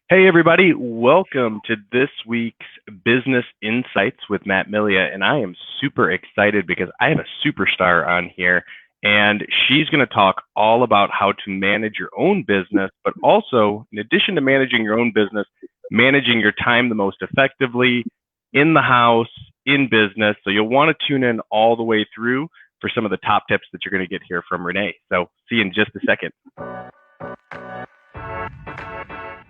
Hey, everybody. Welcome to this week's Business Insights with Matt Milia. And I am super excited because I have a superstar on here, and she's going to talk all about how to manage your own business, but also, in addition to managing your own business, managing your time the most effectively in the house, in business. So you'll want to tune in all the way through for some of the top tips that you're going to get here from Renee. So see you in just a second.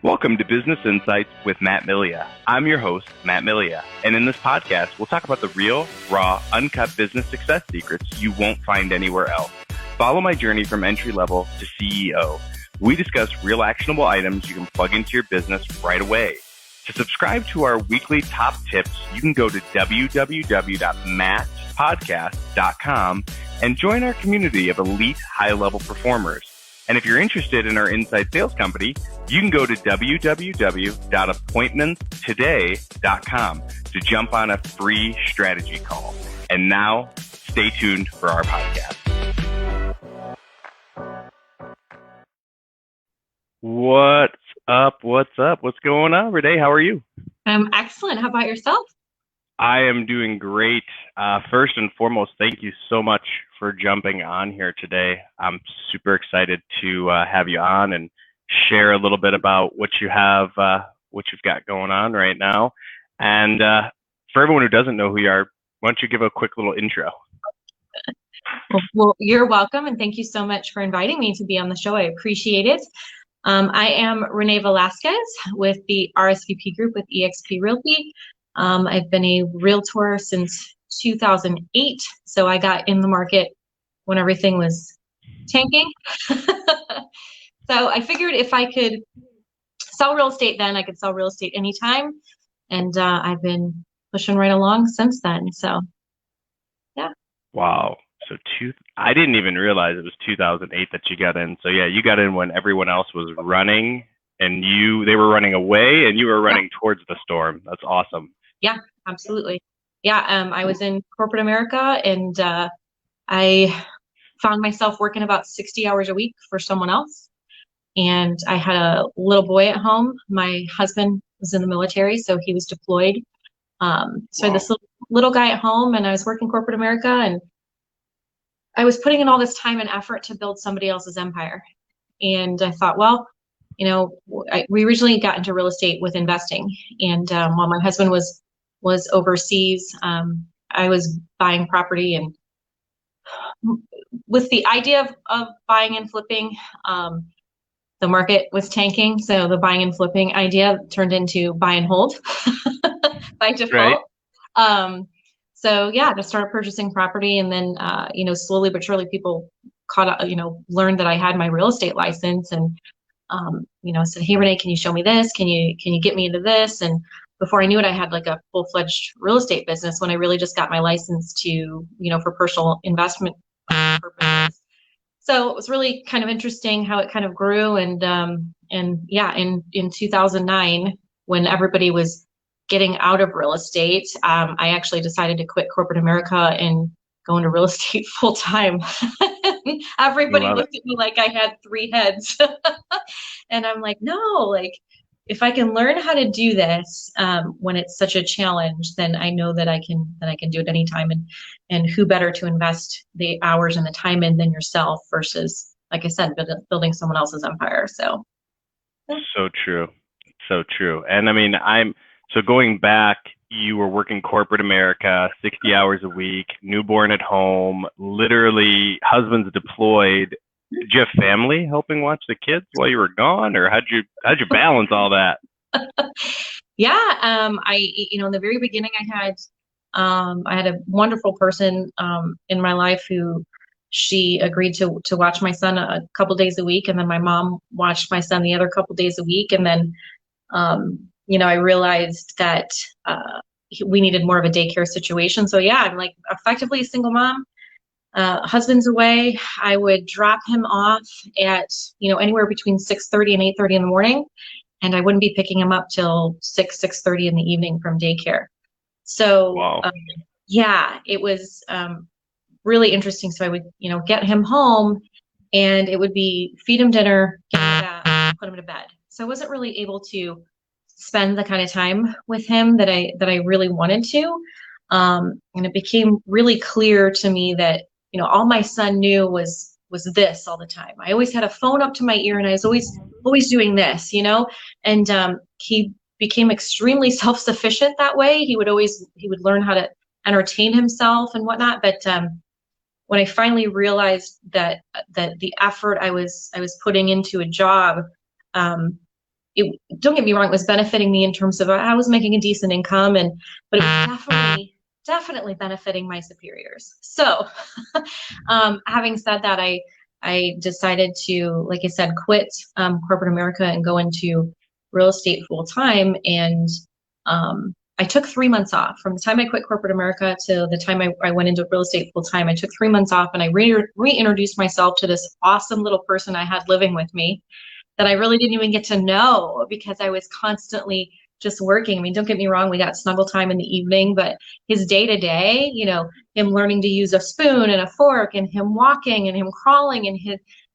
Welcome to Business Insights with Matt Milia. I'm your host, Matt Milia, and in this podcast, we'll talk about the real, raw, uncut business success secrets you won't find anywhere else. Follow my journey from entry level to CEO. We discuss real actionable items you can plug into your business right away. To subscribe to our weekly top tips, you can go to www.mattpodcast.com and join our community of elite high-level performers. And if you're interested in our inside sales company, you can go to www.appointmentstoday.com to jump on a free strategy call. And now, stay tuned for our podcast. What's up? What's up? What's going on, Renee? How are you? I'm excellent. How about yourself? I am doing great. First and foremost, thank you so much for jumping on here today. I'm super excited to have you on and share a little bit about what you have, what you've got going on right now. And for everyone who doesn't know who you are, why don't you give a quick little intro? Well, you're welcome, and thank you so much for inviting me to be on the show. I appreciate it. I am Renee Velasquez with the RSVP group with EXP Realty. I've been a realtor since 2008, so I got in the market when everything was tanking. So I figured if I could sell real estate then, I could sell real estate anytime, and I've been pushing right along since then. So, yeah. Wow. So I didn't even realize it was 2008 that you got in. So yeah, you got in when everyone else was running, and they were running away, and you were running towards the storm. That's awesome. Yeah, absolutely. Yeah, I was in corporate America, and I found myself working about 60 hours a week for someone else. And I had a little boy at home. My husband was in the military, so he was deployed. So I had this little guy at home, and I was working corporate America, and I was putting in all this time and effort to build somebody else's empire. And I thought, well, we originally got into real estate with investing. And while my husband was overseas, I was buying property, and with the idea of buying and flipping, the market was tanking. So the buying and flipping idea turned into buy and hold by default. Right. So yeah, just started purchasing property, and then slowly but surely people caught up, learned that I had my real estate license, and said, "Hey, Renee, can you show me this? Can you get me into this?" And before I knew it, I had like a full-fledged real estate business when I really just got my license to, for personal investment purposes. So it was really kind of interesting how it kind of grew. And yeah, in 2009, when everybody was getting out of real estate, I actually decided to quit corporate America and go into real estate full time. Everybody looked at me like I had 3 heads. And I'm like, no, like if I can learn how to do this when it's such a challenge, then I know that I can do it anytime. And who better to invest the hours and the time in than yourself versus, like I said, building someone else's empire. So true. So true. And I mean, so going back, you were working corporate America, 60 hours a week, newborn at home, literally husband's deployed. Did you have family helping watch the kids while you were gone, or how'd you balance all that? Yeah, in the very beginning, I had a wonderful person in my life who she agreed to watch my son a couple days a week, and then my mom watched my son the other couple days a week, and then I realized that we needed more of a daycare situation. So yeah, I'm like effectively a single mom. Husband's away. I would drop him off at, anywhere between 6:30 and 8:30 in the morning. And I wouldn't be picking him up till 6:30 in the evening from daycare. So, yeah, it was really interesting. So I would, get him home, and it would be feed him dinner, get him to bath, put him to bed. So I wasn't really able to spend the kind of time with him that I really wanted to. And it became really clear to me that, all my son knew was this all the time. I always had a phone up to my ear and I was always doing this, and he became extremely self-sufficient that way. He would learn how to entertain himself and whatnot. But when I finally realized that the effort I was putting into a job, don't get me wrong, it was benefiting me in terms of I was making a decent income, but it was definitely benefiting my superiors. So having said that, I decided to, like I said, quit corporate America and go into real estate full time. And I took 3 months off from the time I quit corporate America to the time I went into real estate full time. I took 3 months off and I reintroduced myself to this awesome little person I had living with me that I really didn't even get to know because I was constantly just working. I mean, don't get me wrong, we got snuggle time in the evening, but his day to day, him learning to use a spoon and a fork and him walking and him crawling and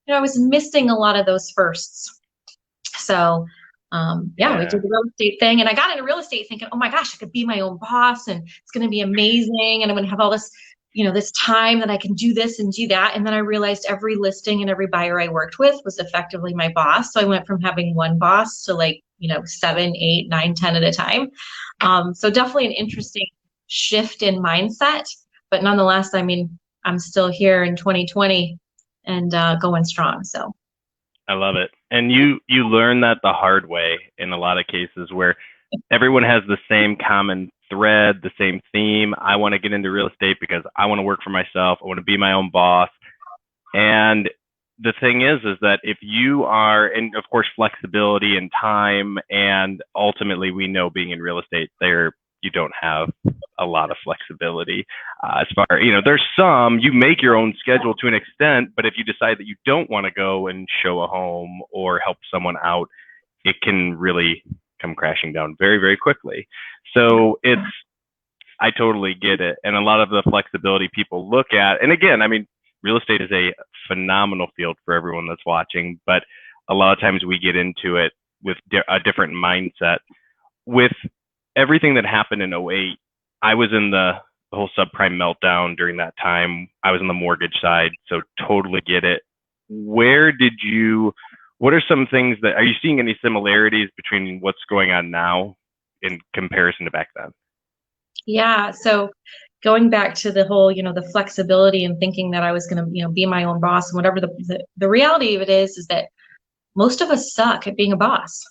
I was missing a lot of those firsts. So we did the real estate thing, and I got into real estate thinking, oh my gosh, I could be my own boss and it's going to be amazing. And I'm going to have all this, this time that I can do this and do that. And then I realized every listing and every buyer I worked with was effectively my boss. So I went from having one boss to 7, 8, 9, 10 at a time. So definitely an interesting shift in mindset, but nonetheless, I mean, I'm still here in 2020 and going strong. So I love it. And you learn that the hard way in a lot of cases where everyone has the same common thread, the same theme. I want to get into real estate because I want to work for myself. I want to be my own boss. And the thing is that if you are, and of course, flexibility and time, and ultimately we know being in real estate there, you don't have a lot of flexibility. As far, there's some, you make your own schedule to an extent, but if you decide that you don't want to go and show a home or help someone out, it can really come crashing down very, very quickly. So I totally get it. And a lot of the flexibility people look at, and again, I mean, real estate is a phenomenal field for everyone that's watching, but a lot of times we get into it with a different mindset. With everything that happened in 2008, I was in the whole subprime meltdown during that time. I was on the mortgage side, so totally get it. What are some things are you seeing any similarities between what's going on now in comparison to back then? Yeah. So going back to the whole, the flexibility and thinking that I was going to, be my own boss and whatever, the reality of it is that most of us suck at being a boss,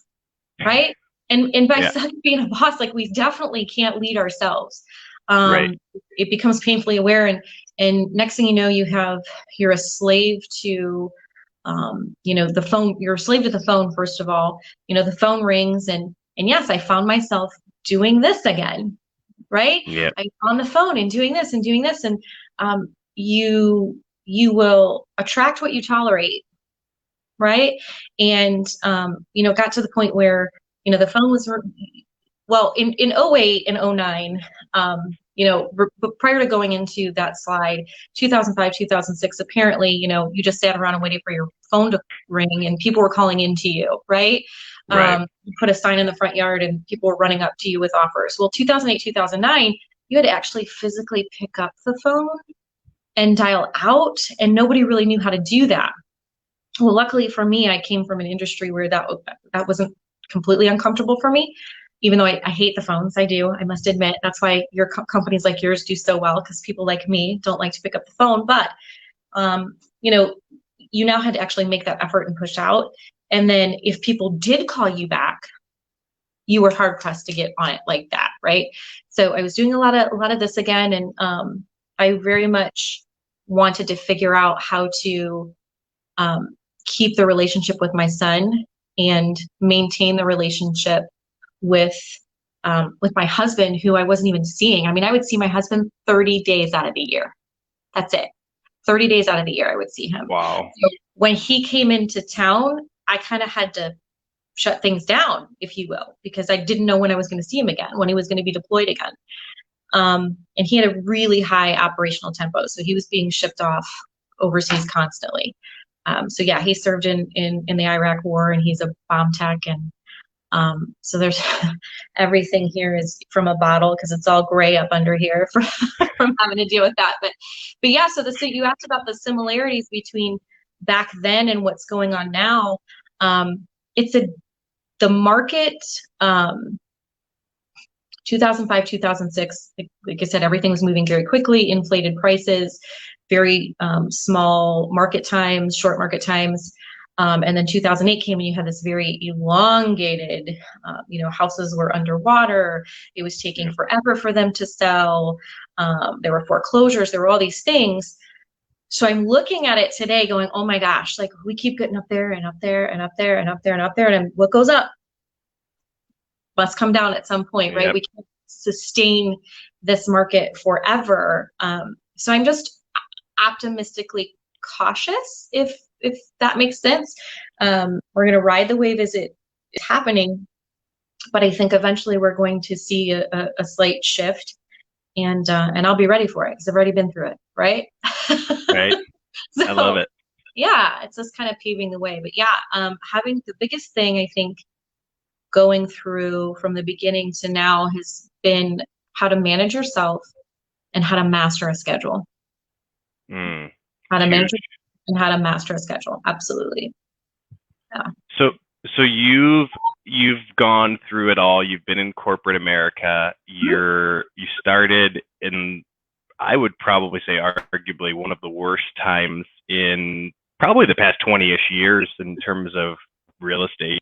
right? And by suck at being a boss, we definitely can't lead ourselves. Right. It becomes painfully aware. And next thing you know, you're a slave to, the phone. You're a slave to the phone, first of all. The phone rings and yes, I found myself doing this again. Right? Yeah. I'm on the phone and doing this and doing this. And you will attract what you tolerate. Right. And, got to the point where, the phone was, in 2008 and 2009, but prior to going into that slide, 2005, 2006, apparently, you just sat around and waited for your phone to ring and people were calling into you. Right. You put a sign in the front yard and people were running up to you with offers. Well, 2008, 2009, you had to actually physically pick up the phone and dial out, and nobody really knew how to do that. Well, luckily for me, I came from an industry where that wasn't completely uncomfortable for me, even though I hate the phones. I do, I must admit. That's why your companies like yours do so well, because people like me don't like to pick up the phone. But, you now had to actually make that effort and push out. And then if people did call you back, you were hard pressed to get on it like that, right? So I was doing a lot of this again, and I very much wanted to figure out how to keep the relationship with my son and maintain the relationship with my husband, who I wasn't even seeing. I mean, I would see my husband 30 days out of the year. That's it. 30 days out of the year, I would see him. Wow. So when he came into town, I kind of had to shut things down, if you will, because I didn't know when I was going to see him again, when he was going to be deployed again. And he had a really high operational tempo. So he was being shipped off overseas constantly. So yeah, he served in the Iraq War, and he's a bomb tech, and so there's everything here is from a bottle because it's all gray up under here from having to deal with that. But yeah, so you asked about the similarities between back then and what's going on now. It's the market, 2005, 2006, like I said, everything was moving very quickly, inflated prices, very small market times, short market times. And then 2008 came and you had this very elongated, houses were underwater. It was taking forever for them to sell. There were foreclosures. There were all these things. So I'm looking at it today going, oh my gosh, like we keep getting up there and up there and up there and up there and up there. And what goes up must come down at some point, right? We can't sustain this market forever. So I'm just optimistically cautious, if that makes sense. We're going to ride the wave as it is happening, but I think eventually we're going to see a slight shift, and I'll be ready for it because I've already been through it, right? Right. So, I love it. Yeah, it's just kind of paving the way. But yeah, having the biggest thing I think going through from the beginning to now has been how to manage yourself and how to master a schedule. How to manage and how to master a schedule. Absolutely. Yeah. So you've gone through it all. You've been in corporate America. You started in, I would probably say, arguably one of the worst times in probably the past 20-ish years in terms of real estate.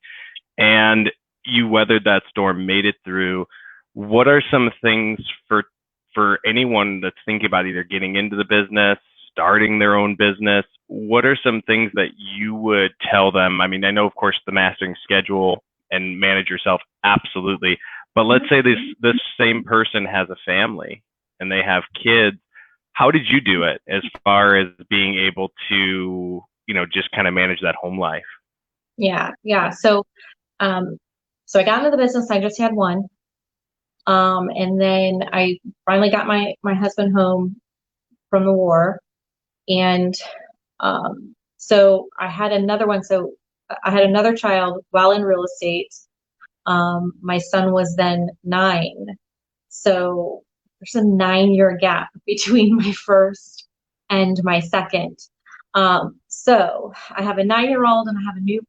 And you weathered that storm, made it through. What are some things for anyone that's thinking about either getting into the business, starting their own business? What are some things that you would tell them? I mean, I know, of course, the mastering schedule and manage yourself, absolutely. But let's say this same person has a family and they have kids. How did you do it as far as being able to, just kind of manage that home life? Yeah. So I got into the business. I just had one. And then I finally got my husband home from the war. And so I had another one. So I had another child while in real estate. My son was then 9. So there's a 9-year gap between my first and my second. So I have a 9-year-old and I have a newborn.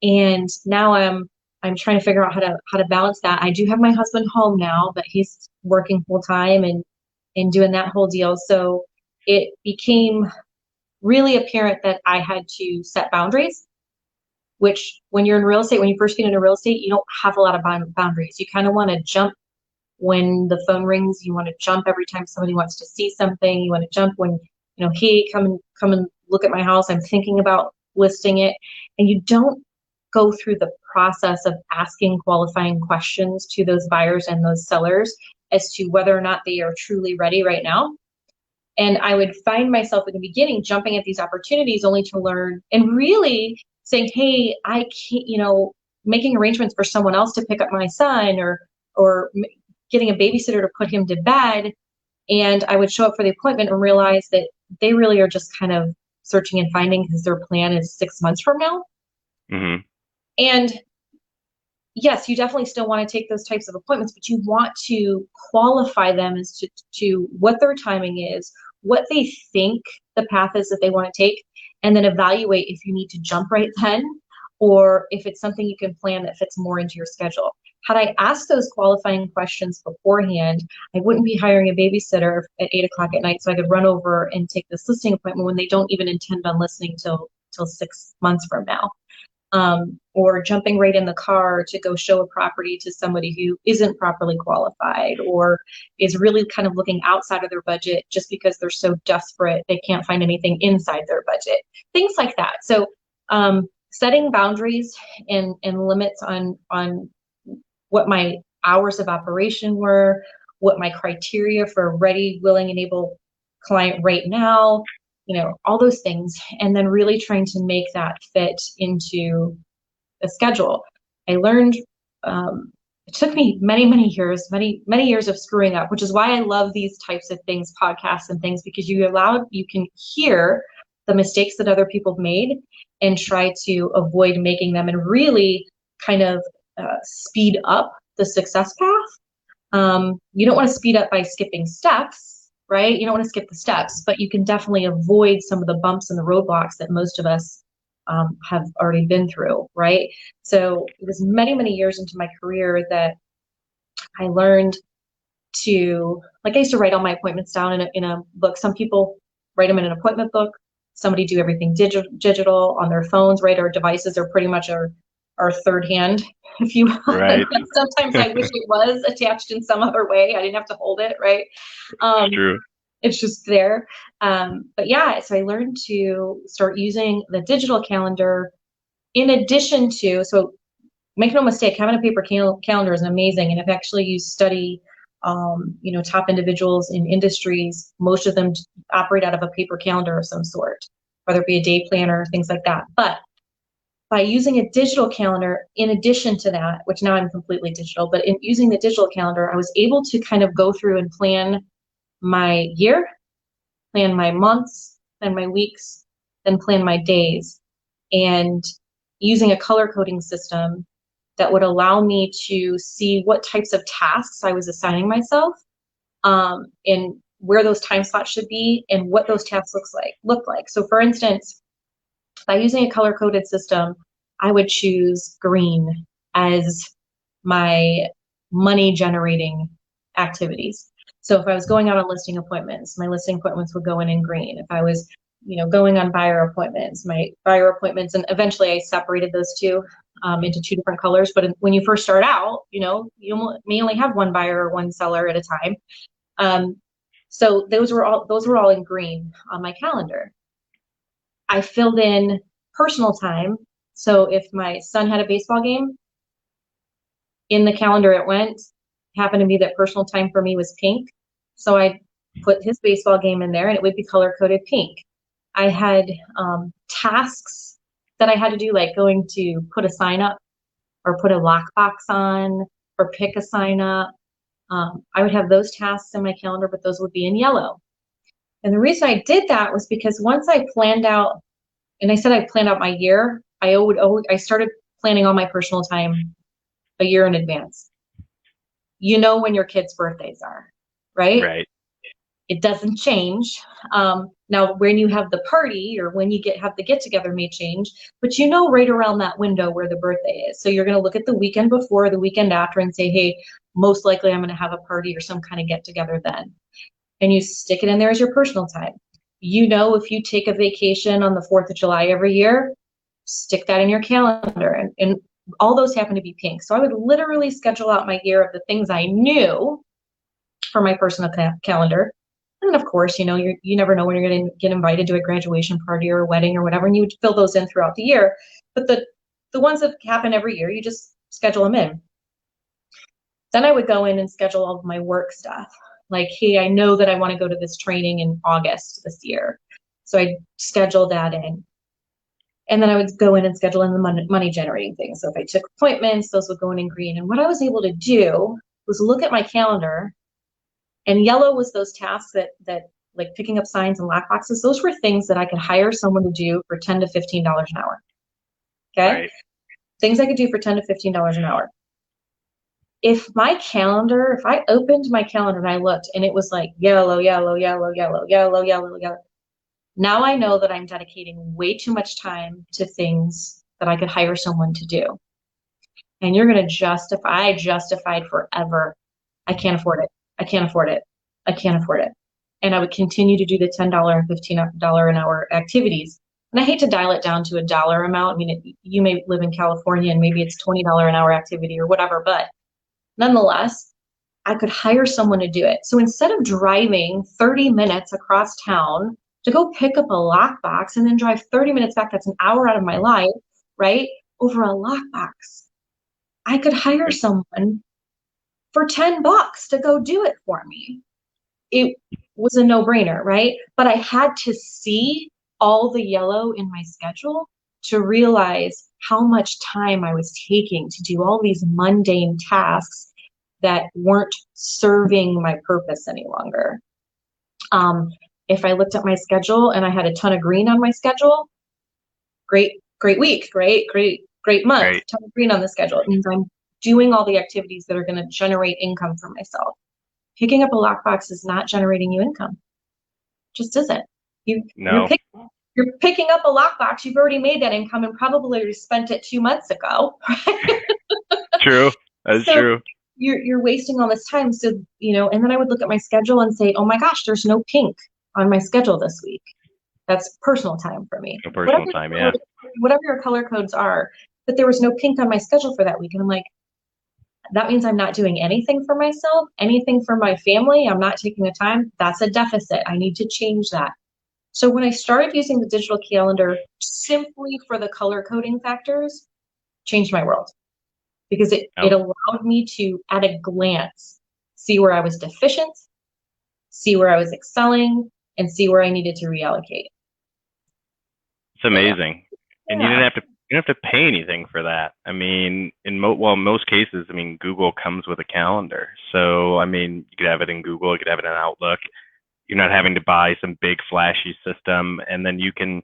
And now I'm trying to figure out how to balance that. I do have my husband home now, but he's working full time and doing that whole deal. So it became really apparent that I had to set boundaries, which when you're in real estate, when you first get into real estate, you don't have a lot of boundaries. You kind of want to jump when the phone rings. You want to jump every time somebody wants to see something. You want to jump when, hey, come and look at my house. I'm thinking about listing it. And you don't go through the process of asking qualifying questions to those buyers and those sellers as to whether or not they are truly ready right now. And I would find myself in the beginning jumping at these opportunities only to learn and really saying, hey, I can't, making arrangements for someone else to pick up my son or getting a babysitter to put him to bed. And I would show up for the appointment and realize that they really are just kind of searching and finding because their plan is 6 months from now. Mm-hmm. And yes, you definitely still want to take those types of appointments, but you want to qualify them as to what their timing is, what they think the path is that they want to take, and then evaluate if you need to jump right then or if it's something you can plan that fits more into your schedule. Had I asked those qualifying questions beforehand, I wouldn't be hiring a babysitter at 8 o'clock at night so I could run over and take this listing appointment when they don't even intend on listening till 6 months from now. Or jumping right in the car to go show a property to somebody who isn't properly qualified or is really kind of looking outside of their budget just because they're so desperate they can't find anything inside their budget. Things like that. So setting boundaries and limits on what my hours of operation were, what my criteria for a ready, willing, and able client right now, all those things, and then really trying to make that fit into the schedule. I learned, it took me many years of screwing up, which is why I love these types of things, podcasts and things, because you can hear the mistakes that other people have made and try to avoid making them, and really kind of speed up the success path. You don't want to speed up by skipping steps, right? You don't want to skip the steps, but you can definitely avoid some of the bumps and the roadblocks that most of us have already been through, right? So it was many, many years into my career that I learned to, like, I used to write all my appointments down in a book. Some people write them in an appointment book. Somebody do everything digital on their phones, right? Our devices are pretty much our third hand, if you will. Right. Sometimes I wish it was attached in some other way. I didn't have to hold it, right? True. It's just there. But yeah, so I learned to start using the digital calendar in addition to, so make no mistake, having a paper calendar is amazing. And if actually you study, top individuals in industries, most of them operate out of a paper calendar of some sort, whether it be a day planner, things like that. But by using a digital calendar, in addition to that, which now I'm completely digital, but in using the digital calendar, I was able to kind of go through and plan my year, plan my months, plan my weeks, then plan my days. And using a color coding system that would allow me to see what types of tasks I was assigning myself, and where those time slots should be and what those tasks look like. So for instance, by using a color coded system, I would choose green as my money generating activities. So if I was going out on listing appointments, my listing appointments would go in green. If I was, going on buyer appointments, my buyer appointments, and eventually I separated those two into two different colors. But when you first start out, you may only have one buyer or one seller at a time. So those were all in green on my calendar. I filled in personal time. So if my son had a baseball game, in the calendar it went. Happened to be that personal time for me was pink. So I put his baseball game in there and it would be color coded pink. I had tasks that I had to do, like going to put a sign up or put a lockbox on or pick a sign up. I would have those tasks in my calendar, but those would be in yellow. And the reason I did that was because once I planned out, and I said I planned out my year, I started planning all my personal time a year in advance. You know when your kids' birthdays are, right? Right. It doesn't change. Now, when you have the party or when you have the get together may change, but right around that window where the birthday is. So you're going to look at the weekend before, the weekend after, and say, hey, most likely I'm going to have a party or some kind of get together then. And you stick it in there as your personal time. If you take a vacation on the 4th of July every year, stick that in your calendar. And all those happen to be pink. So I would literally schedule out my year of the things I knew for my personal calendar. And of course, you never know when you're going to get invited to a graduation party or a wedding or whatever, and you would fill those in throughout the year. But the ones that happen every year, you just schedule them in. Then I would go in and schedule all of my work stuff. Like, hey, I know that I want to go to this training in August this year. So I scheduled that in. And then I would go in and schedule in the money generating things. So if I took appointments, those would go in green. And what I was able to do was look at my calendar, and yellow was those tasks that like picking up signs and lockboxes. Those were things that I could hire someone to do for $10 to $15 an hour. Okay. Right. Things I could do for $10 to $15 an hour. If I opened my calendar and I looked and it was like yellow, yellow, yellow, yellow, yellow, yellow, yellow. Now I know that I'm dedicating way too much time to things that I could hire someone to do. And you're going to I justified forever. I can't afford it. I can't afford it. I can't afford it. And I would continue to do the $10 and $15 an hour activities. And I hate to dial it down to a dollar amount. I mean, you may live in California and maybe it's $20 an hour activity or whatever, but nonetheless, I could hire someone to do it. So instead of driving 30 minutes across town to go pick up a lockbox and then drive 30 minutes back, that's an hour out of my life, right? Over a lockbox. I could hire someone for $10 to go do it for me. It was a no-brainer, right? But I had to see all the yellow in my schedule to realize how much time I was taking to do all these mundane tasks that weren't serving my purpose any longer. If I looked at my schedule and I had a ton of green on my schedule, great week, great month, Right. ton of green on the schedule. It means I'm doing all the activities that are going to generate income for myself. Picking up a lockbox is not generating you income. It just isn't. No. You're picking up a lockbox. You've already made that income and probably spent it 2 months ago. Right? True. That's true. You're wasting all this time. So, and then I would look at my schedule and say, oh my gosh, there's no pink on my schedule this week. That's personal time for me. No personal time, yeah. Whatever your color codes are, but there was no pink on my schedule for that week. And I'm like, that means I'm not doing anything for myself, anything for my family. I'm not taking the time. That's a deficit. I need to change that. So when I started using the digital calendar simply for the color coding factors, changed my world, because it allowed me to, at a glance, see where I was deficient, see where I was excelling, and see where I needed to reallocate. It's amazing. Yeah. And you didn't have to pay anything for that. I mean, in most cases, I mean, Google comes with a calendar. So, I mean, you could have it in Google, you could have it in Outlook. You're not having to buy some big flashy system, and then you can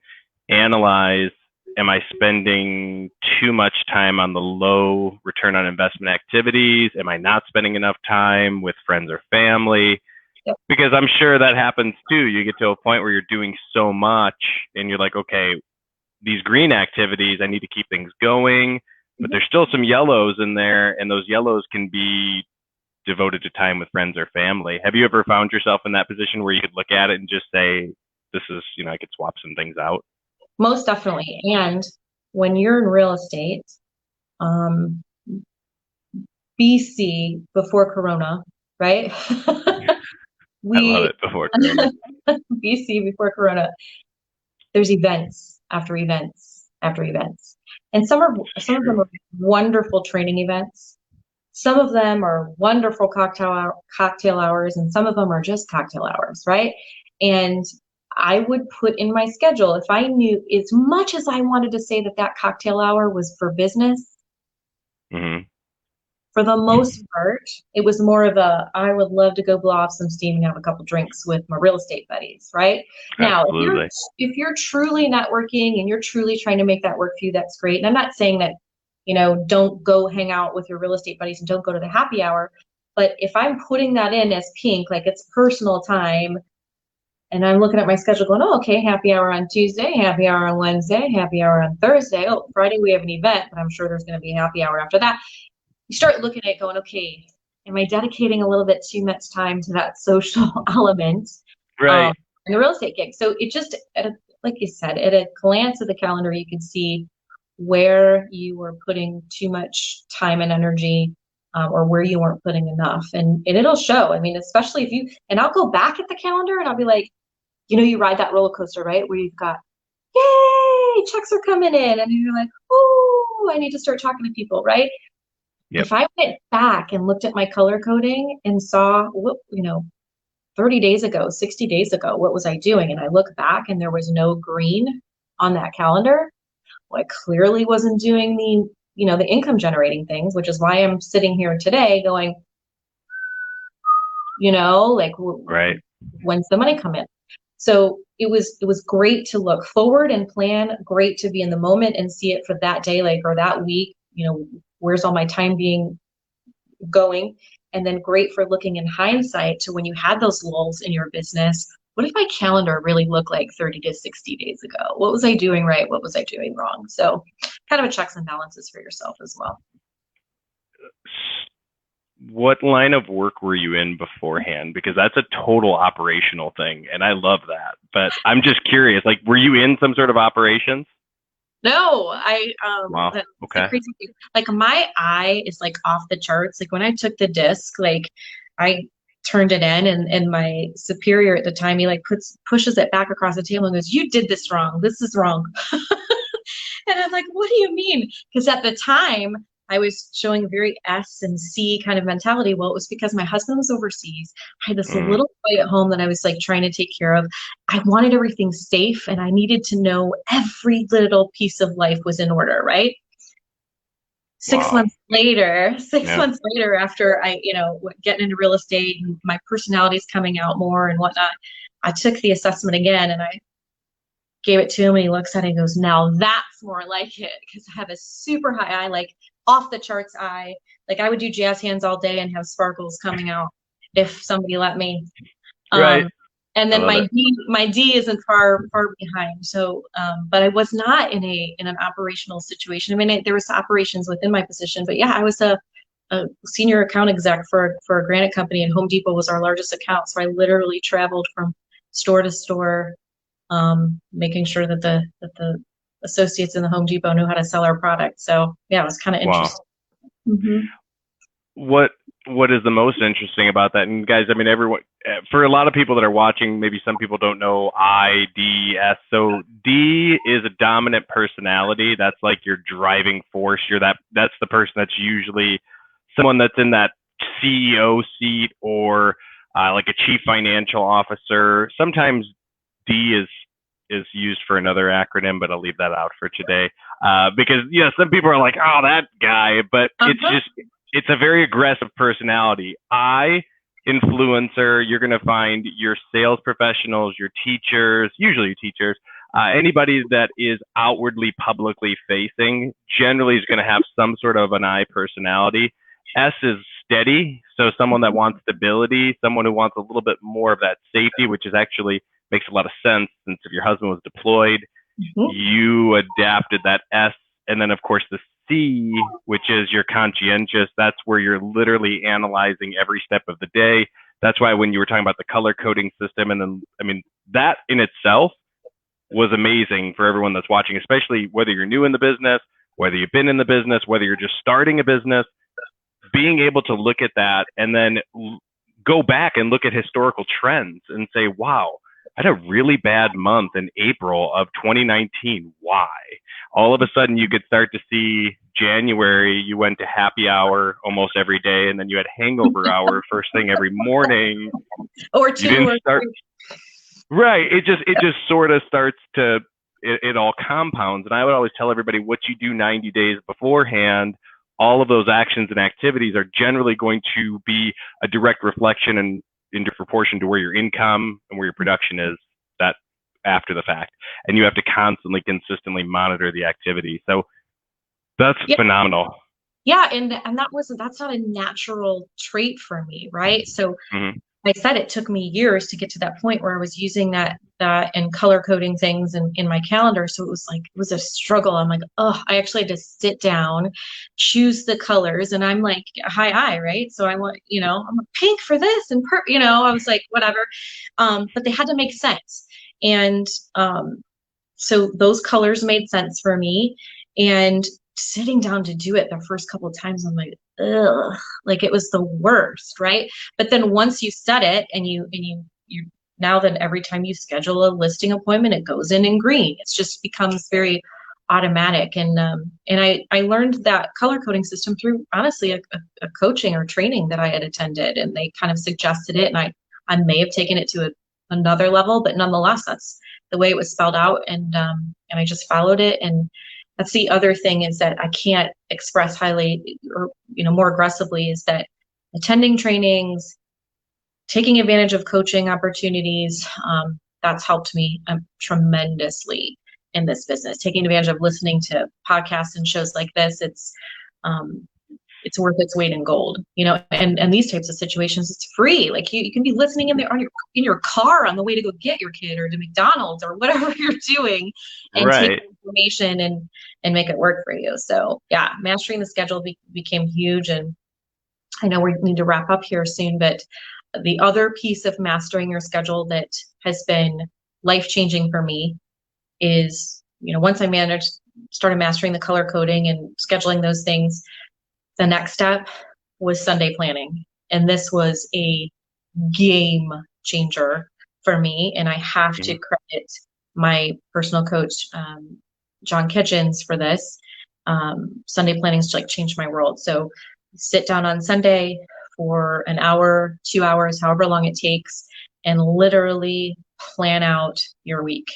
analyze, am I spending too much time on the low return on investment activities? Am I not spending enough time with friends or family? Yep. Because I'm sure that happens too. You get to a point where you're doing so much and you're like, okay, these green activities, I need to keep things going, but there's still some yellows in there, and those yellows can be devoted to time with friends or family. Have you ever found yourself in that position where you could look at it and just say, this is, I could swap some things out? Most definitely. And when you're in real estate, BC before Corona, right? I love it, before Corona. BC before Corona, there's events after events after events. And some of them are wonderful training events. Some of them are wonderful cocktail hours, and some of them are just cocktail hours, right? And I would put in my schedule, if I knew, as much as I wanted to say that cocktail hour was for business, for the most part, it was more of I would love to go blow off some steam and have a couple drinks with my real estate buddies, right? Now, if you're truly networking and you're truly trying to make that work for you, that's great. And I'm not saying that, don't go hang out with your real estate buddies and don't go to the happy hour. But if I'm putting that in as pink, like it's personal time, and I'm looking at my schedule going, oh, okay, happy hour on Tuesday, happy hour on Wednesday, happy hour on Thursday. Oh, Friday we have an event, but I'm sure there's going to be a happy hour after that. You start looking at it going, okay, am I dedicating a little bit too much time to that social element? Right. In the real estate gig. So it just, like you said, at a glance at the calendar, you can see where you were putting too much time and energy, or where you weren't putting enough. And it'll show. I mean, especially if and I'll go back at the calendar and I'll be like, you ride that roller coaster, right? Where you've got, yay, checks are coming in. And you're like, oh, I need to start talking to people, right? Yep. If I went back and looked at my color coding and saw, 30 days ago, 60 days ago, what was I doing? And I look back and there was no green on that calendar. Well, I clearly wasn't doing the income generating things, which is why I'm sitting here today going, right, when's the money come in? So it was great to look forward and plan, great to be in the moment and see it for that day, or that week, where's all my time going? And then great for looking in hindsight to when you had those lulls in your business. What did my calendar really look like 30 to 60 days ago? What was I doing right? What was I doing wrong? So kind of a checks and balances for yourself as well. What line of work were you in beforehand? Because that's a total operational thing, and I love that. But I'm just curious, were you in some sort of operations? No, wow. Okay. Crazy thing. My eye is off the charts. When I took the disc, I turned it in, and my superior at the time, he pushes it back across the table and goes, "You did this wrong. This is wrong." And I'm like, "What do you mean?" Because at the time I was showing a very S and C kind of mentality. Well, it was because my husband was overseas. I had this little boy at home that I was trying to take care of. I wanted everything safe, and I needed to know every little piece of life was in order, right? 6 months later, after I, getting into real estate and my personality is coming out more and whatnot, I took the assessment again and I gave it to him, and he looks at it and goes, now that's more like it. Because I have a super high eye, like off the charts eye. Like I would do jazz hands all day and have sparkles coming out if somebody let me. Right. And I then love it. my D isn't far behind. So, but I was not in an operational situation. I mean, there was operations within my position, but yeah, I was a senior account exec for a granite company, and Home Depot was our largest account. So I literally traveled from store to store, making sure that the associates in the Home Depot knew how to sell our product. So yeah, it was kind of Wow. interesting. Mm-hmm. What is the most interesting about that? And guys, I mean, everyone, for a lot of people that are watching, maybe some people don't know I, D, S. So D is a dominant personality. That's like your driving force. That's the person that's usually someone that's in that CEO seat, or like a chief financial officer. Sometimes D is used for another acronym, but I'll leave that out for today. Because some people are like, oh, that guy, but it's a very aggressive personality. Influencer, you're going to find your sales professionals, your teachers, usually teachers, anybody that is outwardly publicly facing generally is going to have some sort of an I personality. S is steady. So someone that wants stability, someone who wants a little bit more of that safety, which is actually makes a lot of sense, since if your husband was deployed, you adapted that S. And then of course the C, which is your conscientious, that's where you're literally analyzing every step of the day. That's why when you were talking about the color coding system, and then, I mean, that in itself was amazing for everyone that's watching, especially whether you're new in the business, whether you've been in the business, whether you're just starting a business, being able to look at that and then go back and look at historical trends and say, wow, I had a really bad month in April of 2019. Why? All of a sudden you could start to see January, you went to happy hour almost every day, and then you had hangover hour first thing every morning. Or two or three. Right. It just sort of starts to, it all compounds. And I would always tell everybody, what you do 90 days beforehand, all of those actions and activities are generally going to be a direct reflection and in proportion to where your income and where your production is, that after the fact. And you have to constantly, consistently monitor the activity. So that's phenomenal. Yeah. And that's not a natural trait for me. Right. So I said it took me years to get to that point where I was using that and color coding things in my calendar. So it was a struggle. I'm like, oh, I actually had to sit down, choose the colors, and I'm like high eye, right? So I want, I'm like, pink for this and I was like, whatever. But they had to make sense. And so those colors made sense for me. And sitting down to do it the first couple of times, I'm like, ugh, like it was the worst, right? But then once you set it and you now then every time you schedule a listing appointment, it goes in green. It just becomes very automatic. And I learned that color coding system through honestly a coaching or training that I had attended, and they kind of suggested it, and I may have taken it to another level, but nonetheless, that's the way it was spelled out, and I just followed it. And that's the other thing, is that I can't express highly or, more aggressively, is that attending trainings, taking advantage of coaching opportunities, that's helped me tremendously in this business. Taking advantage of listening to podcasts and shows like this, it's worth its weight in gold, and these types of situations, it's free. Like you can be listening in your car on the way to go get your kid or to McDonald's or whatever you're doing, and take information and make it work for you. So yeah, mastering the schedule became huge. And I know we need to wrap up here soon, but the other piece of mastering your schedule that has been life-changing for me is, once I started mastering the color coding and scheduling those things, the next step was Sunday planning. And this was a game changer for me. And I have to credit my personal coach, John Kitchens, for this. Sunday planning's like changed my world. So sit down on Sunday for an hour, 2 hours, however long it takes, and literally plan out your week.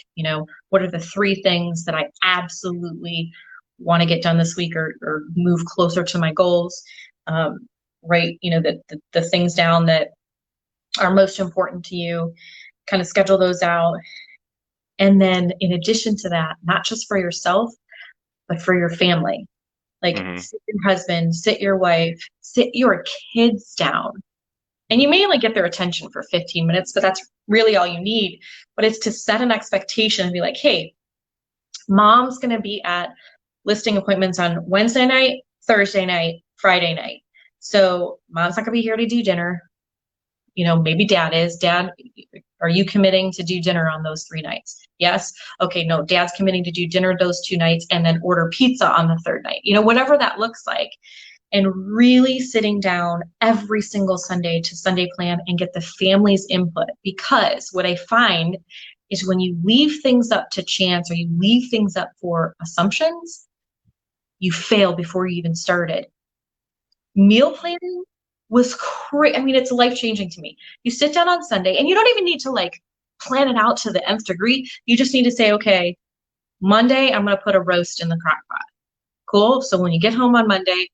What are the 3 things that I absolutely want to get done this week, or move closer to my goals? Write, the things down that are most important to you. kind of schedule those out. And then in addition to that, not just for yourself, but for your family, like sit your husband, sit your wife, sit your kids down. And you may only get their attention for 15 minutes, but that's really all you need. But it's to set an expectation and be like, hey, mom's going to be at listing appointments on Wednesday night, Thursday night, Friday night. So mom's not going to be here to do dinner. You know, maybe dad is. Dad, are you committing to do dinner on those 3 nights? Yes. Okay, no, dad's committing to do dinner those 2 nights and then order pizza on the 3rd night. You know, whatever that looks like. And really sitting down every single Sunday to Sunday plan and get the family's input. Because what I find is when you leave things up to chance or you leave things up for assumptions, you fail before you even started. Meal planning was crazy. I mean, it's life-changing to me. You sit down on Sunday and you don't even need to like plan it out to the nth degree. You just need to say, okay, Monday, I'm going to put a roast in the crock pot. Cool. So when you get home on Monday,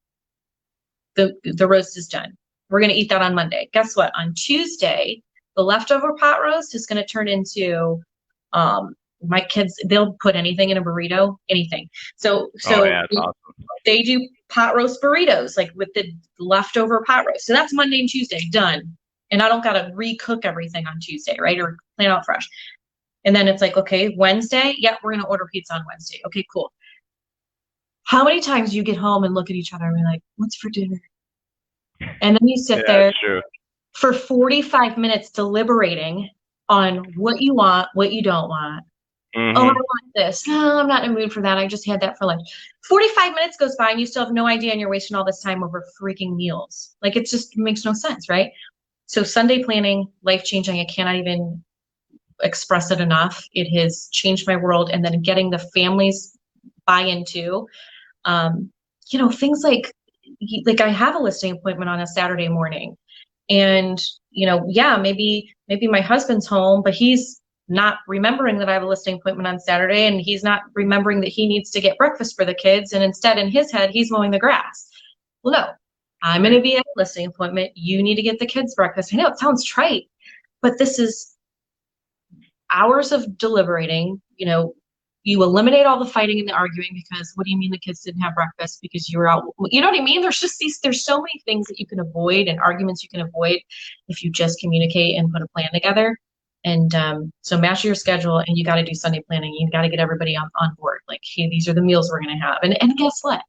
the roast is done. We're going to eat that on Monday. Guess what? On Tuesday, the leftover pot roast is going to turn into, my kids, they'll put anything in a burrito, anything. So yeah, that's awesome. They do pot roast burritos, like with the leftover pot roast. So that's Monday and Tuesday, done. And I don't got to recook everything on Tuesday, right? Or plan out fresh. And then it's like, okay, Wednesday, yeah, we're going to order pizza on Wednesday. Okay, cool. How many times do you get home and look at each other and be like, what's for dinner? And then you sit there for 45 minutes deliberating on what you want, what you don't want. Oh, I want this. No, I'm not in the mood for that. I just had that for lunch. 45 minutes goes by and you still have no idea and you're wasting all this time over freaking meals. Like it just makes no sense, right? So Sunday planning, life-changing. I cannot even express it enough. It has changed my world. And then getting the families buy into, you know, things like I have a listing appointment on a Saturday morning and, you know, yeah, maybe my husband's home, but he's not remembering that I have a listing appointment on Saturday and he's not remembering that he needs to get breakfast for the kids. And instead in his head, he's mowing the grass. Well, no, I'm going to be at a listing appointment. You need to get the kids breakfast. I know it sounds trite, but this is hours of deliberating. You know, you eliminate all the fighting and the arguing because what do you mean the kids didn't have breakfast because you were out? You know what I mean? There's so many things that you can avoid and arguments you can avoid if you just communicate and put a plan together. And so match your schedule and you got to do Sunday planning. You got to get everybody on board. Like, hey, these are the meals we're going to have. And guess what?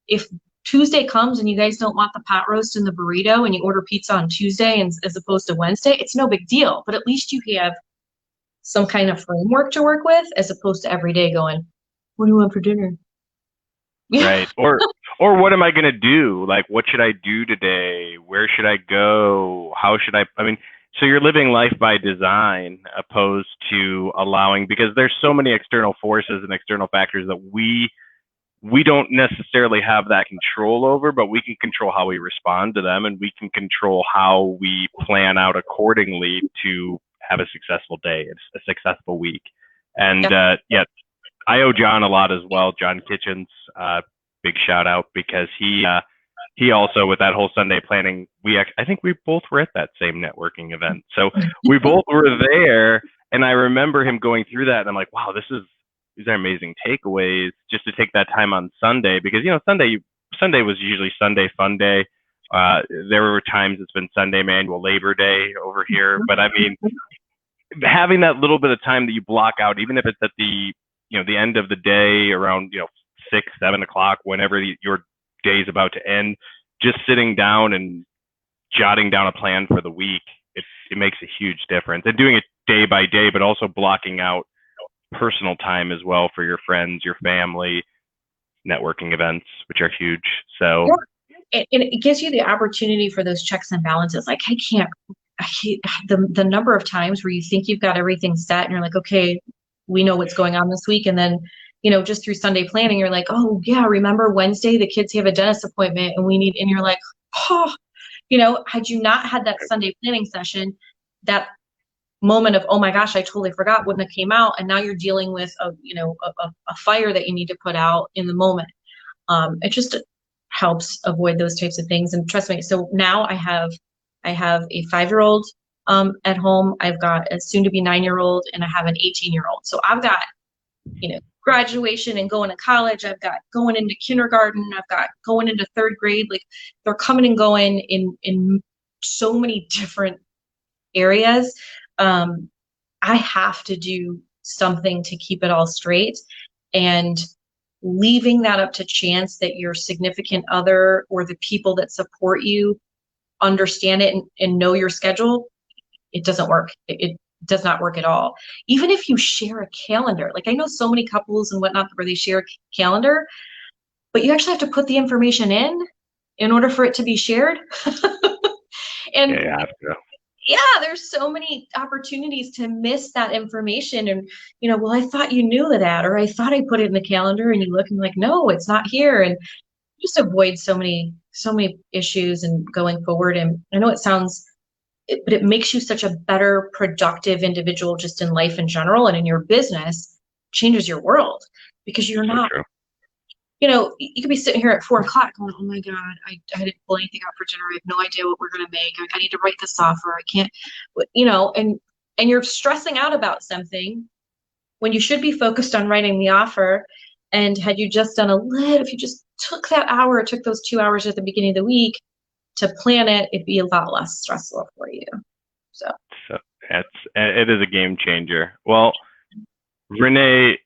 If Tuesday comes and you guys don't want the pot roast and the burrito and you order pizza on Tuesday and as opposed to Wednesday, it's no big deal. But at least you have some kind of framework to work with as opposed to every day going, what do you want for dinner? Right. Or what am I going to do? Like, what should I do today? Where should I go? How should I mean, so you're living life by design opposed to allowing, because there's so many external forces and external factors that we don't necessarily have that control over, but we can control how we respond to them and we can control how we plan out accordingly to have a successful day, a successful week. And yeah, I owe John a lot as well. John Kitchens, big shout out, because he also, with that whole Sunday planning, I think we both were at that same networking event. So we both were there, and I remember him going through that, and I'm like, wow, these are amazing takeaways just to take that time on Sunday, because, you know, Sunday was usually Sunday fun day. There were times it's been Sunday manual labor day over here, but I mean, having that little bit of time that you block out, even if it's at the end of the day around, 6, 7 o'clock, whenever your day is about to end, just sitting down and jotting down a plan for the week, it makes a huge difference. And doing it day by day, but also blocking out personal time as well for your friends, your family, networking events, which are huge. So it gives you the opportunity for those checks and balances. Like I can't the number of times where you think you've got everything set and you're like, okay, we know what's going on this week. And then, just through Sunday planning, you're like, oh yeah, remember Wednesday, the kids have a dentist appointment and and you're like, oh, had you not had that Sunday planning session, that moment of, oh my gosh, I totally forgot, wouldn't have came out. And now you're dealing with a fire that you need to put out in the moment. It just helps avoid those types of things. And trust me, so now I have a 5-year-old at home. I've got a soon-to-be 9-year-old, and I have an 18-year-old. So I've got, graduation and going to college. I've got going into kindergarten. I've got going into third grade. Like, they're coming and going in so many different areas. I have to do something to keep it all straight, and leaving that up to chance that your significant other or the people that support you understand it and know your schedule, it doesn't work. It does not work at all. Even if you share a calendar, like I know so many couples and whatnot where they share a calendar, but you actually have to put the information in order for it to be shared. And yeah, you have to. Yeah, there's so many opportunities to miss that information. And, well, I thought you knew that, or I thought I put it in the calendar, and you look and like, no, it's not here. And just avoid so many issues and going forward. And I know but it makes you such a better, productive individual just in life in general, and in your business changes your world, because you're So not, true. you could be sitting here at 4 o'clock going, oh my God, I didn't pull anything out for dinner. I have no idea what we're going to make. I need to write this offer. I can't, and you're stressing out about something when you should be focused on writing the offer. And had you just done if you just took that hour, took those 2 hours at the beginning of the week to plan it, it'd be a lot less stressful for you. So it is a game changer. Well, Renee,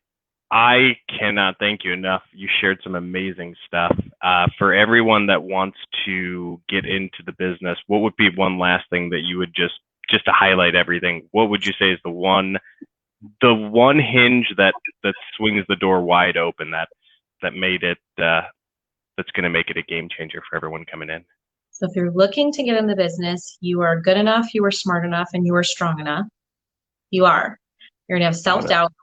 I cannot thank you enough. You shared some amazing stuff. For everyone that wants to get into the business, what would be one last thing that you would just to highlight everything? What would you say is the one hinge that swings the door wide open, that made it that's going to make it a game changer for everyone coming in? So if you're looking to get in the business, you are good enough, you are smart enough, and you are strong enough. You're going to have self-doubt.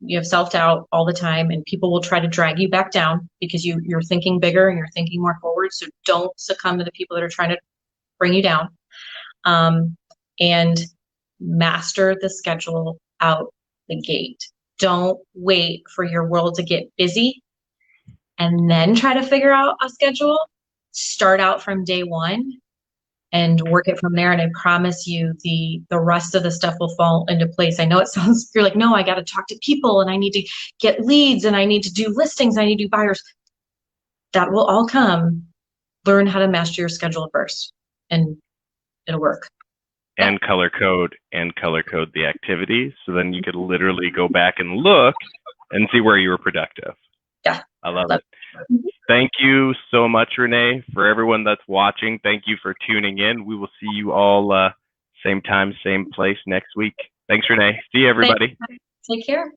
You have self-doubt all the time, and people will try to drag you back down because you're thinking bigger and you're thinking more forward. So don't succumb to the people that are trying to bring you down. And master the schedule out the gate. Don't wait for your world to get busy and then try to figure out a schedule. Start out from day one and work it from there. And I promise you the rest of the stuff will fall into place. I know it sounds, you're like, no, I got to talk to people and I need to get leads and I need to do listings. I need to do buyers. That will all come. Learn how to master your schedule first, and it'll work. And color code the activities. So then you could literally go back and look and see where you were productive. Yeah. I love it. Thank you so much, Renee. For everyone that's watching, thank you for tuning in. We will see you all same time, same place next week. Thanks, Renee. See you, everybody. Take care.